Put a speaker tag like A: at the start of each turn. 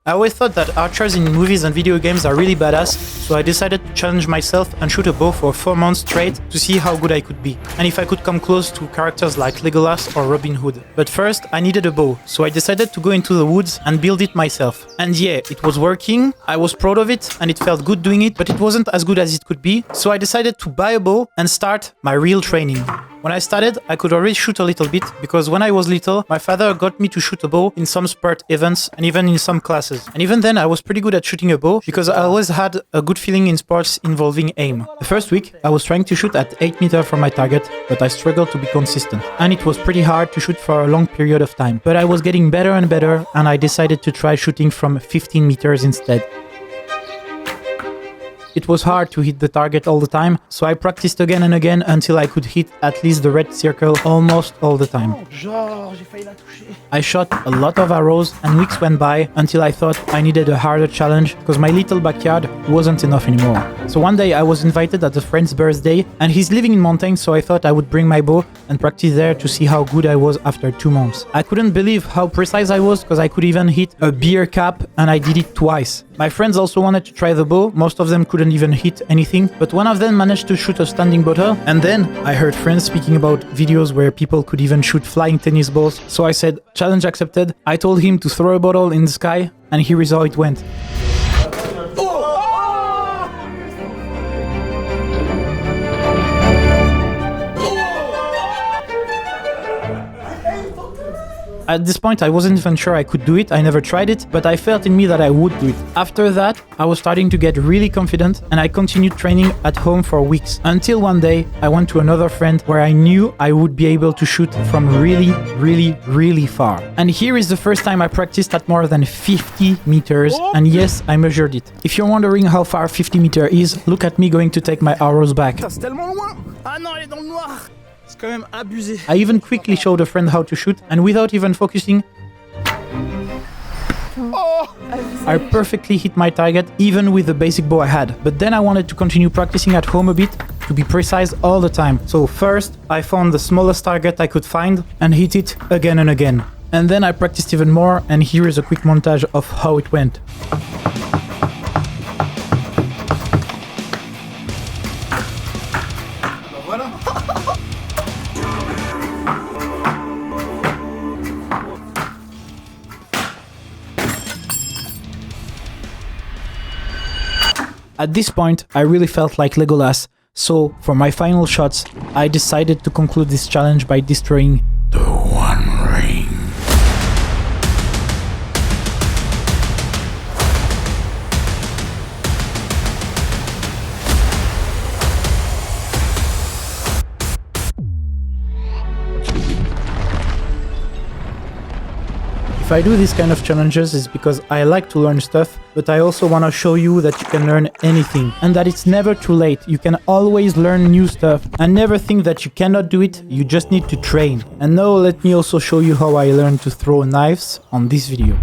A: I always thought that archers in movies and video games are really badass, so I decided to challenge myself and shoot a bow for 4 months straight to see how good I could be, and if I could come close to characters like Legolas or Robin Hood. But first, I needed a bow, so I decided to go into the woods and build it myself. And yeah, it was working, I was proud of it, and it felt good doing it, but it wasn't as good as it could be, so I decided to buy a bow and start my real training. When I started, I could already shoot a little bit, because when I was little, my father got me to shoot a bow in some sport events and even in some classes. And even then, I was pretty good at shooting a bow, because I always had a good feeling in sports involving aim. The first week, I was trying to shoot at 8 meters from my target, but I struggled to be consistent. And it was pretty hard to shoot for a long period of time. But I was getting better and better, and I decided to try shooting from 15 meters instead. It was hard to hit the target all the time, so I practiced again and again until I could hit at least the red circle almost all the time. I shot a lot of arrows and weeks went by until I thought I needed a harder challenge because my little backyard wasn't enough anymore. So one day I was invited at a friend's birthday and he's living in mountains, so I thought I would bring my bow and practice there to see how good I was after 2 months. I couldn't believe how precise I was because I could even hit a beer cap and I did it twice. My friends also wanted to try the bow, most of them couldn't even hit anything, but one of them managed to shoot a standing bottle, and then I heard friends speaking about videos where people could even shoot flying tennis balls, so I said, challenge accepted. I told him to throw a bottle in the sky, and here is how it went. At this point, I wasn't even sure I could do it, I never tried it, but I felt in me that I would do it. After that, I was starting to get really confident and I continued training at home for weeks. Until one day, I went to another friend where I knew I would be able to shoot from really far. And here is the first time I practiced at more than 50 meters, and yes, I measured it. If you're wondering how far 50 meters is, look at me going to take my arrows back.
B: C'est tellement loin. Ah non, elle est dans le noir. C'est quand même abusé.
A: I even quickly showed a friend how to shoot, and without even focusing, I perfectly hit my target even with the basic bow I had. But then I wanted to continue practicing at home a bit to be precise all the time. So first, I found the smallest target I could find and hit it again and again. And then I practiced even more, and here is a quick montage of how it went. At this point, I really felt like Legolas, so for my final shots, I decided to conclude this challenge by destroying the One Ring. If I do these kind of challenges, it's because I like to learn stuff, but I also want to show you that you can learn anything and that it's never too late. You can always learn new stuff and never think that you cannot do it, you just need to train. And now let me also show you how I learned to throw knives on this video.